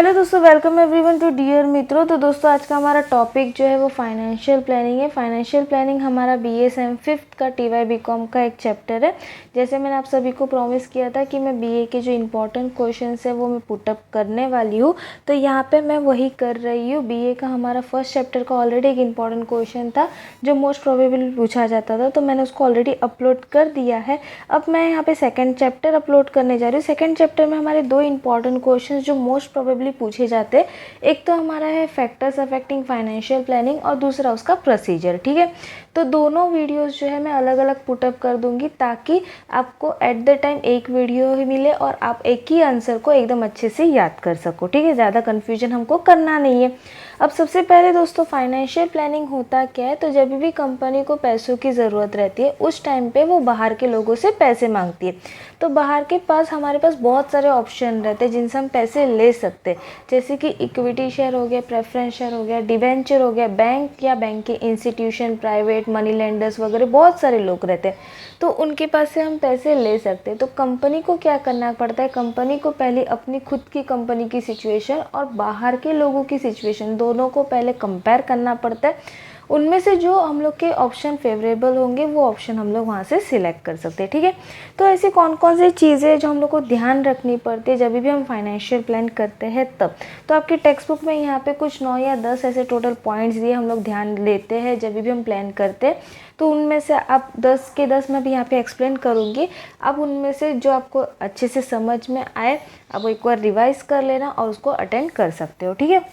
Hello दोस्तों, welcome everyone to dear मित्रों। तो दोस्तों आज का हमारा टॉपिक जो है वो फाइनेंशियल प्लानिंग है। फाइनेंशियल प्लानिंग हमारा बीएसएम 5th का टीवाई बीकॉम का एक चैप्टर है। जैसे मैंने आप सभी को प्रॉमिस किया था कि मैं बीए के जो इंपॉर्टेंट क्वेश्चंस है वो मैं पुटअप करने वाली हूँ, तो यहाँ पे मैं वही कर रही हूँ। बीए का हमारा फर्स्ट चैप्टर का ऑलरेडी एक इंपॉर्टेंट क्वेश्चन था जो मोस्ट प्रोबेबली पूछा जाता था, तो मैंने उसको ऑलरेडी अपलोड कर दिया है। अब मैं यहाँ पे सेकेंड चैप्टर अपलोड करने जा रही हूँ। सेकेंड चैप्टर में हमारे दो इंपॉर्टेंट क्वेश्चन जो मोस्ट प्रोबेबली पूछे जाते हैं, एक तो हमारा है फैक्टर्स अफेक्टिंग फाइनेंशियल प्लानिंग और दूसरा उसका प्रोसीजर। ठीक है, तो दोनों वीडियोस जो है मैं अलग अलग पुटअप कर दूंगी ताकि आपको एट द टाइम एक वीडियो ही मिले और आप एक ही आंसर को एकदम अच्छे से याद कर सको। ठीक है, ज़्यादा कन्फ्यूजन हमको करना नहीं है। अब सबसे पहले दोस्तों फाइनेंशियल प्लानिंग होता क्या है, तो जब भी कंपनी को पैसों की ज़रूरत रहती है उस टाइम पे वो बाहर के लोगों से पैसे मांगती है। तो बाहर के पास हमारे पास बहुत सारे ऑप्शन रहते हैं जिनसे हम पैसे ले सकते हैं, जैसे कि इक्विटी शेयर हो गया, प्रेफरेंस शेयर हो गया, डिबेंचर हो गया, बैंक या बैंक के इंस्टीट्यूशन, प्राइवेट मनी लेंडर्स वगैरह बहुत सारे लोग रहते हैं, तो उनके पास से हम पैसे ले सकते हैं। तो कंपनी को क्या करना पड़ता है, कंपनी को पहले अपनी खुद की कंपनी की सिचुएशन और बाहर के लोगों की सिचुएशन दोनों को पहले कंपेयर करना पड़ता है। उनमें से जो हम लोग के ऑप्शन फेवरेबल होंगे वो ऑप्शन हम लोग वहाँ से सिलेक्ट कर सकते हैं। ठीक है, तो ऐसी कौन कौन सी चीज़ें जो हम लोग को ध्यान रखनी पड़ती है जब भी हम फाइनेंशियल प्लान करते हैं तब, तो आपकी टेक्स्ट बुक में यहाँ पे कुछ 9 या 10 ऐसे टोटल पॉइंट्स दिए हम लोग ध्यान लेते हैं जब भी हम प्लान करते हैं। तो उनमें से आप 10 के 10 मैं भी यहाँ पे एक्सप्लेन करूँगी। अब उनमें से जो आपको अच्छे से समझ में आए आप एक बार रिवाइज कर लेना और उसको अटेंड कर सकते हो। ठीक है,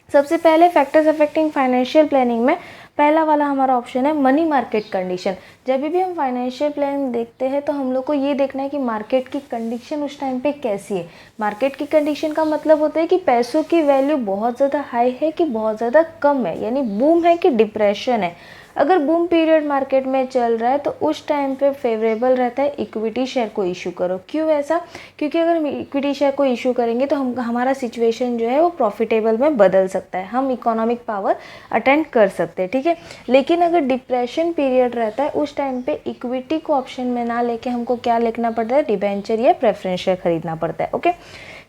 सबसे पहले फैक्टर्स अफेक्टिंग फाइनेंशियल प्लानिंग में पहला वाला हमारा ऑप्शन है मनी मार्केट कंडीशन। जब भी हम फाइनेंशियल प्लान देखते हैं तो हम लोग को ये देखना है कि मार्केट की कंडीशन उस टाइम पे कैसी है। मार्केट की कंडीशन का मतलब होता है कि पैसों की वैल्यू बहुत ज़्यादा हाई है कि बहुत ज़्यादा कम है, यानी बूम है कि डिप्रेशन है। अगर बूम पीरियड मार्केट में चल रहा है तो उस टाइम पे फेवरेबल रहता है इक्विटी शेयर को इशू करो। क्यों ऐसा? क्योंकि अगर हम इक्विटी शेयर को इशू करेंगे तो हमारा सिचुएशन जो है वो प्रॉफिटेबल में बदल सकता है, हम इकोनॉमिक पावर अटेंड कर सकते हैं। ठीक है, लेकिन अगर डिप्रेशन पीरियड रहता है उस टाइम पे इक्विटी को ऑप्शन में ना लेके हमको क्या लिखना पड़ता है, डिबेंचर या प्रेफरेंस शेयर खरीदना पड़ता है। ओके,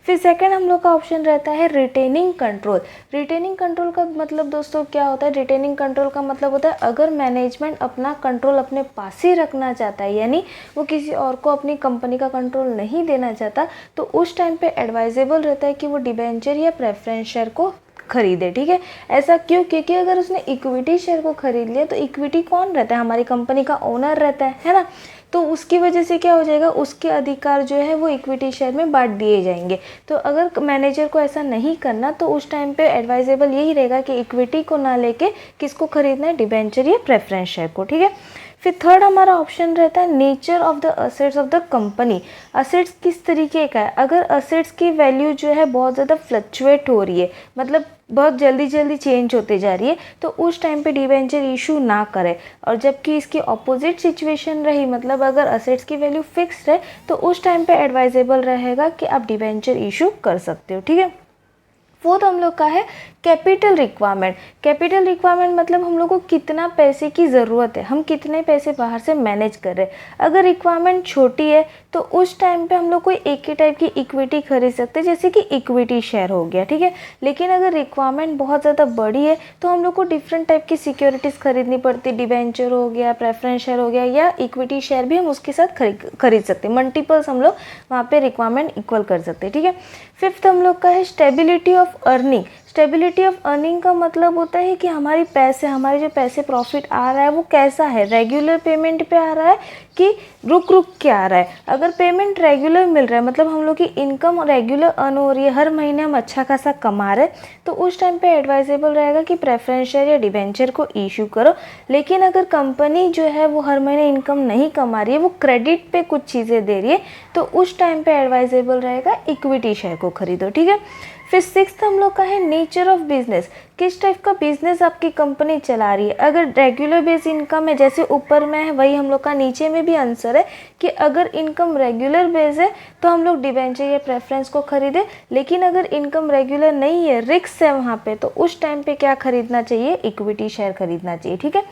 फिर सेकंड हम लोग का ऑप्शन रहता है रिटेनिंग कंट्रोल। रिटेनिंग कंट्रोल का मतलब दोस्तों क्या होता है, रिटेनिंग कंट्रोल का मतलब होता है अगर मैनेजमेंट अपना कंट्रोल अपने पास ही रखना चाहता है, यानी वो किसी और को अपनी कंपनी का कंट्रोल नहीं देना चाहता, तो उस टाइम पे एडवाइजेबल रहता है कि वो डिबेंचर या प्रेफरेंस शेयर को खरीदे। ठीक है, ऐसा क्यों? क्योंकि अगर उसने इक्विटी शेयर को खरीद लिया तो इक्विटी कौन रहता है, हमारी कंपनी का ओनर रहता है ना, तो उसकी वजह से क्या हो जाएगा, उसके अधिकार जो है वो इक्विटी शेयर में बांट दिए जाएंगे। तो अगर मैनेजर को ऐसा नहीं करना तो उस टाइम पे एडवाइजेबल यही रहेगा कि इक्विटी को ना लेके किसको खरीदना है, डिबेंचर या प्रेफरेंस शेयर को। ठीक है, फिर थर्ड हमारा ऑप्शन रहता है nature of the assets of the company. Assets किस तरीके का है, अगर असेट्स की वैल्यू जो है बहुत ज़्यादा फ्लक्चुएट हो रही है, मतलब बहुत जल्दी जल्दी चेंज होते जा रही है, तो उस टाइम पे डिबेंचर इशू ना करें। और जबकि इसकी ऑपोजिट सिचुएशन रही, मतलब अगर असेट्स की वैल्यू फिक्स्ड है तो उस टाइम पे एडवाइजेबल रहेगा कि आप डिबेंचर इशू कर सकते हो। ठीक है, फोर्थ हम लोग का है कैपिटल रिक्वायरमेंट। कैपिटल रिक्वायरमेंट मतलब हम लोग को कितना पैसे की ज़रूरत है, हम कितने पैसे बाहर से मैनेज कर रहे हैं। अगर रिक्वायरमेंट छोटी है तो उस टाइम पे हम लोग कोई एक ही टाइप की इक्विटी खरीद सकते हैं, जैसे कि इक्विटी शेयर हो गया। ठीक है, लेकिन अगर रिक्वायरमेंट बहुत ज़्यादा बड़ी है तो हम लोग को डिफरेंट टाइप की सिक्योरिटीज़ खरीदनी पड़ती, डिबेंचर हो गया, प्रेफरेंस शेयर हो गया या इक्विटी शेयर भी हम उसके साथ खरीद सकते हैं। मल्टीपल्स हम लोग वहाँ पे रिक्वायरमेंट इक्वल कर सकते हैं। ठीक है, फिफ्थ हम लोग का है stability of earning. Stability of earning का मतलब होता है कि हमारे जो पैसे प्रॉफिट आ रहा है वो कैसा है, रेगुलर पेमेंट पे आ रहा है कि रुक रुक के आ रहा है। अगर पेमेंट रेगुलर मिल रहा है, मतलब हम लोग की इनकम रेगुलर अर्न हो रही है, हर महीने हम अच्छा खासा कमा रहे हैं, तो उस टाइम पे एडवाइजेबल रहेगा कि प्रेफरेंस शेयर या डिबेंचर को इशू करो। लेकिन अगर कंपनी जो है वो हर महीने इनकम नहीं कमा रही है, वो क्रेडिट पे कुछ चीज़ें दे रही है, तो उस टाइम पे एडवाइजेबल रहेगा इक्विटी शेयर को खरीदो। ठीक है, फिर सिक्स्थ हम लोग का है नेचर ऑफ बिजनेस। किस टाइप का बिजनेस आपकी कंपनी चला रही है। अगर रेगुलर बेस इनकम है जैसे ऊपर में है, वही हम लोग का नीचे में भी आंसर है कि अगर इनकम रेगुलर बेस है तो हम लोग डिबेंचर या प्रेफरेंस को खरीदें, लेकिन अगर इनकम रेगुलर नहीं है, रिस्क है वहाँ पे, तो उस टाइम पे क्या खरीदना चाहिए, इक्विटी शेयर खरीदना चाहिए। ठीक है,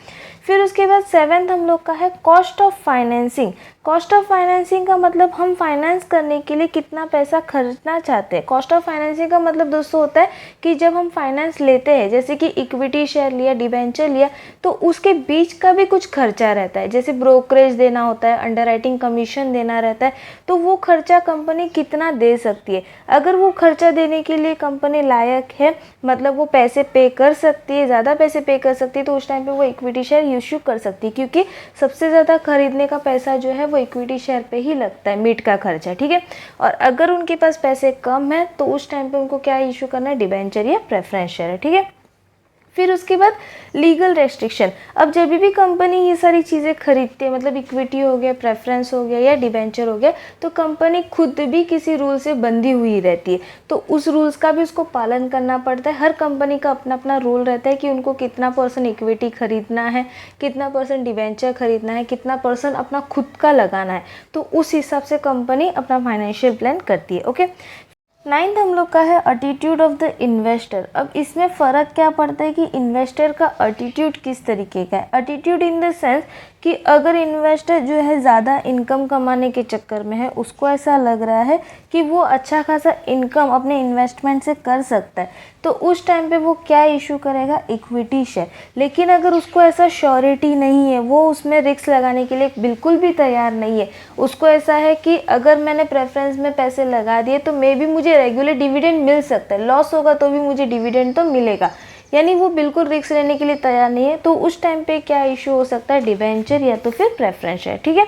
फिर उसके बाद 7th हम लोग का है cost of financing. Cost of financing का मतलब हम फाइनेंस करने के लिए कितना पैसा खर्चना चाहते हैं। कॉस्ट ऑफ फाइनेंसिंग का मतलब दोस्तों होता है कि जब हम फाइनेंस लेते हैं, जैसे कि इक्विटी शेयर लिया, डिबेंचर लिया, तो उसके बीच का भी कुछ खर्चा रहता है, जैसे ब्रोकरेज देना होता है, अंडरराइटिंग कमीशन देना रहता है, तो वो खर्चा कंपनी कितना दे सकती है। अगर वो खर्चा देने के लिए कंपनी लायक है, मतलब वो पैसे पे कर सकती है, ज़्यादा पैसे पे कर सकती है, तो उस टाइम पे वो इक्विटी शेयर इश्यू कर सकती है, क्योंकि सबसे ज़्यादा खरीदने का पैसा जो है वो इक्विटी शेयर पे ही लगता है, मीट का खर्चा। ठीक है, और अगर उनके पास पैसे कम है तो उस टाइम पे उनको क्या इशू करना है, डिबेंचर या प्रेफरेंस शेयर है। ठीक है, फिर उसके बाद लीगल रेस्ट्रिक्शन। अब जब भी कंपनी ये सारी चीज़ें खरीदती है, मतलब इक्विटी हो गया, प्रेफरेंस हो गया या डिबेंचर हो गया, तो कंपनी खुद भी किसी रूल से बंधी हुई रहती है, तो उस रूल्स का भी उसको पालन करना पड़ता है। हर कंपनी का अपना अपना रूल रहता है कि उनको कितना % इक्विटी खरीदना है, कितना % डिबेंचर खरीदना है, कितना % अपना खुद का लगाना है, तो उस हिसाब से कंपनी अपना फाइनेंशियल प्लान करती है। ओके, 9th हम लोग का है एटीट्यूड ऑफ द इन्वेस्टर। अब इसमें फ़र्क क्या पड़ता है कि इन्वेस्टर का एटीट्यूड किस तरीके का है। एटीट्यूड इन द सेंस कि अगर इन्वेस्टर जो है ज़्यादा इनकम कमाने के चक्कर में है, उसको ऐसा लग रहा है कि वो अच्छा खासा इनकम अपने इन्वेस्टमेंट से कर सकता है, तो उस टाइम पे वो क्या इशू करेगा, इक्विटी शेयर। लेकिन अगर उसको ऐसा श्योरिटी नहीं है, वो उसमें रिस्क लगाने के लिए बिल्कुल भी तैयार नहीं है, उसको ऐसा है कि अगर मैंने प्रेफरेंस में पैसे लगा दिए तो मे बी मुझे रेगुलर डिविडेंड मिल सकता है, लॉस होगा तो भी मुझे डिविडेंड तो मिलेगा, यानी वो बिल्कुल रिस्क लेने के लिए तैयार नहीं है, तो उस टाइम पे क्या इशू हो सकता है, डिबेंचर या तो फिर प्रेफरेंस शेयर। ठीक है,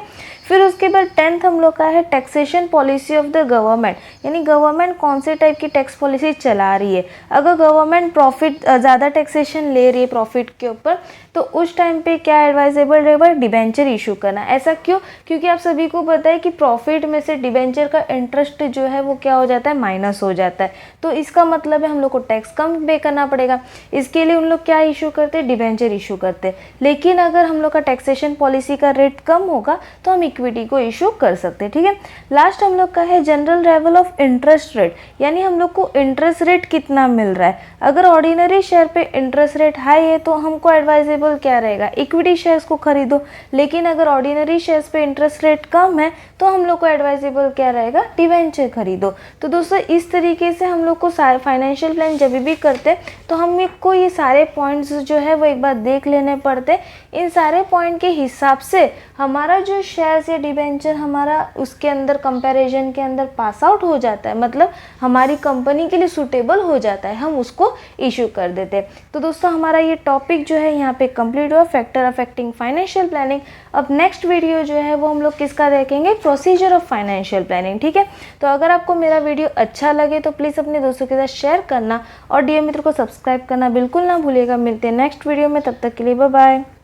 फिर उसके बाद 10th हम लोग का है taxation policy of the government, यानी गवर्नमेंट कौन से टाइप की टैक्स पॉलिसी चला रही है। अगर गवर्नमेंट प्रॉफिट ज़्यादा टैक्सेशन ले रही है प्रॉफिट के ऊपर, तो उस टाइम पे क्या एडवाइजेबल रहेगा, डिबेंचर इशू करना। ऐसा क्यों, क्योंकि आप सभी को पता है कि प्रॉफिट में से डिबेंचर का इंटरेस्ट जो है वो क्या हो जाता है, माइनस हो जाता है, तो इसका मतलब है हम लोग को टैक्स कम पे करना पड़ेगा। इसके लिए उन लोग क्या इशू करते हैं, डिबेंचर इशू करते हैं। लेकिन अगर हम लोग का टैक्सेशन पॉलिसी का रेट कम होगा तो हम इक्विटी को इशू कर सकते हैं। ठीक है, लास्ट हम लोग का है general level of interest rate, यानी हम लोग को इंटरेस्ट रेट कितना मिल रहा है। अगर ऑर्डिनरी शेयर पे इंटरेस्ट रेट हाई है तो हमको एडवाइजेबल क्या रहेगा, इक्विटी शेयर्स को खरीदो। लेकिन अगर ऑर्डिनरी शेयर्स पे इंटरेस्ट रेट कम है तो हम लोग को एडवाइजेबल क्या रहेगा, डिबेंचर खरीदो। तो दोस्तों इस तरीके से हम लोग को सारे फाइनेंशियल प्लान जब भी करते हैं तो हम को ये सारे पॉइंट्स जो है वो एक बार देख लेने पड़ते। इन सारे पॉइंट के हिसाब से हमारा जो शेयर्स या डिबेंचर हमारा उसके अंदर कंपैरिजन के अंदर पास आउट हो जाता है, मतलब हमारी कंपनी के लिए सूटेबल हो जाता है, हम उसको इशू कर देते हैं। तो दोस्तों हमारा ये टॉपिक जो है यहाँ पे कंप्लीट हुआ, फैक्टर अफेक्टिंग फाइनेंशियल प्लानिंग। अब नेक्स्ट वीडियो जो है वो हम लोग किसका देखेंगे, प्रोसीजर ऑफ फाइनेंशियल प्लानिंग। ठीक है, तो अगर आपको मेरा वीडियो अच्छा लगे तो प्लीज़ अपने दोस्तों के साथ शेयर करना और डीएम मित्र को सब्सक्राइब करना बिल्कुल ना भूलिएगा। मिलते हैं नेक्स्ट वीडियो में, तब तक के लिए बाय बाय।